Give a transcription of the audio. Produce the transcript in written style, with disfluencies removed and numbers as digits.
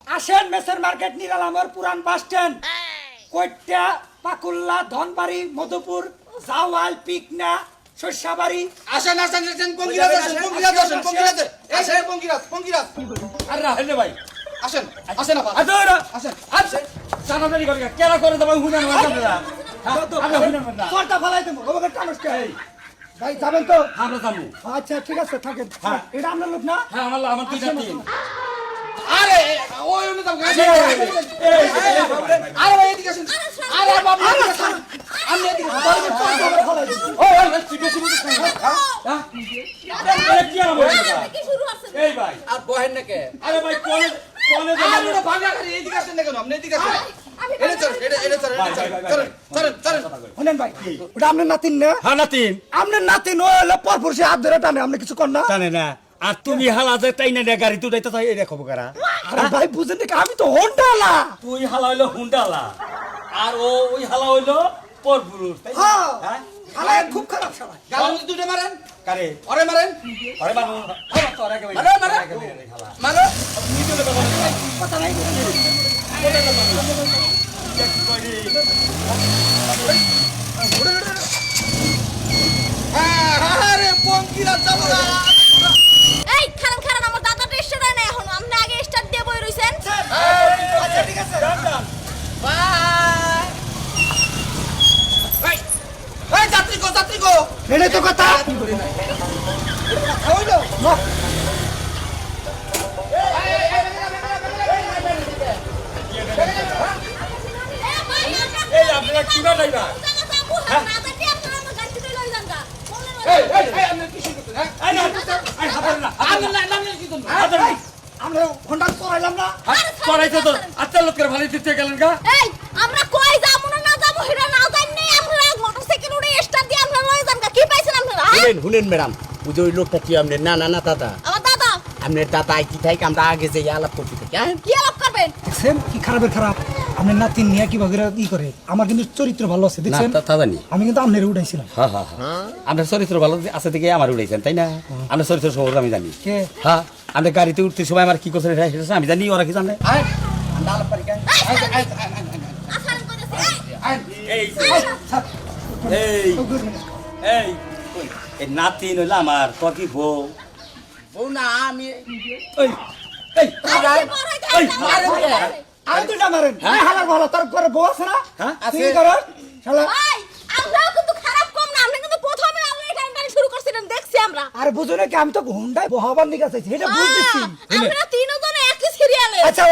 আসেন মেসের মার্কেট নিরালামর পুরান বাস স্ট্যান্ড কইটা পাকুল্লা ধনবাড়ি মধুপুর জাওয়াল পিকনা শস্যাবাড়ি আসেন আসেন আসেন পঙ্কিরাজ আসেন পঙ্কিরাজ আসেন পঙ্কিরাজ আসেন পঙ্কিরাজ পঙ্কিরাজ আর রাহেন ভাই আসেন আসেন আপা আদর আসেন আচ্ছা জানাজানি করে কেরা করে দেব হুনা না জানা আমরা হুনা না তোরটা ফলাই দেবো ওকে টানসকে ভাই যাবেন তো আমরা জানু আচ্ছা ঠিক আছে থাকেন হ্যাঁ। এটা আপনার লোক না হ্যাঁ আমার দুইটা টিম আরে ওই উনি দাম আরে ভাই এদিকে আসেন আরে বাবা এদিকে আসেন আমি এদিকে ওই তুই বেশি বুঝিস না হ্যাঁ আরে কি আর বলছ কি শুরু আছে এই ভাই আর বহেন না কে আরে ভাই কোনে কোনে আরে না ভাঙা করে এদিকে আসেন না কেন আপনি এদিকে আসেন এটা চল এটা চল চলেন চলেন চলেন শুনেন ভাই ওটা আপনার নাতিন না হ্যাঁ নাতিন আপনার নাতিন ও হলো পরপুরুষে হাত ধরে টানে আপনি কিছু কর না জানে না আর তুমি হালা যে টাইনা দে গাড়ি তুই তো এই দেখো কারা আরে ভাই বুঝেন দেখি আমি তো হন্ডালা তুই হালা হইলো হুন্ডালা আর ও ওই হালা হইলো পরপুরুষ তাই না? হ্যাঁ হ্যাঁ হালায় খুব খারাপ সবাই গাল মধ্যে দুটো মারেন কারে ওরে মারেন আরে মানু হালা তো আরে মারো মারো মারো কথা নাই আরে পঙ্কিরাজ চলো না এই খারাপ খারাপ আমার দাদা রেস্টার না এখন আপনি আগে স্টার্ট দিয়ে বই রইছেন আচ্ছা ঠিক আছে বাই এই যাত্রী গো এটাই তো কথা হইলো এই আপনারা কিবা ড্রাইভার এই আপনি কি শুরু করতেন এই না এই হাতার না আপনি নাম কি করতেন হাতার না আমরা হন্ডা চড়াইলাম না চড়াইতে তো আচ্ছা লোকের ভালো দিতে গেলেন গা এই আমরা কই যাবো না যাবো হেরা না জানি আমরা মোটরসাইকেল উড়ে স্টার্ট দিয়ে আমরা লয়ে যান কি পাইছেন আপনারা শুনেন ম্যাডাম বুঝে ওই লোকটা কি আপনার না না না দাদা আমার দাদা আপনার দাদা আইটি থাকি আমরা আগে যে আলাপ করতে থাকি হ্যাঁ কি আলাপ করবেন সেম কি খারাপের খারাপ আপনার নাতিন নিয়ে কি ভাগে ই করে আমার কিন্তু চরিত্র ভালো আছে দেখছেন তা জানি আমি কিন্তু আপনার উঠাইছিলাম হ্যাঁ হ্যাঁ আপনার চরিত্র ভালো আছে থেকে আমার উড়াইছেন তাই না আপনার চরিত্র সম্পর্কে আমি জানি কে হ্যাঁ আপনার গাড়িতে উঠতে সময় আমার কি করছে সেটা আমি জানি ওরা কি জানে আয় আমরা আলাপ পারি কেন আসান কইতাছি এই এই এই এই নাতিন হইলো আমার তোর কি বউ বউ না আমি এই এই আমি দুইটা মারেন হালার ভালো তোর ঘরে বউ আছে না হ্যাঁ আছে করেন শালা ভাই আমরাও কিন্তু খারাপ কম না আপনি কিন্তু প্রথমে আপনি এই টাইমটা শুরু করছিলেন দেখছি আমরা আর বুঝো না কি আমি তো হুন্ডায় বহাবার নিকে চাইছি এটা বুঝতেছি আমরা তিনজনে একই সিরিয়ালে আচ্ছা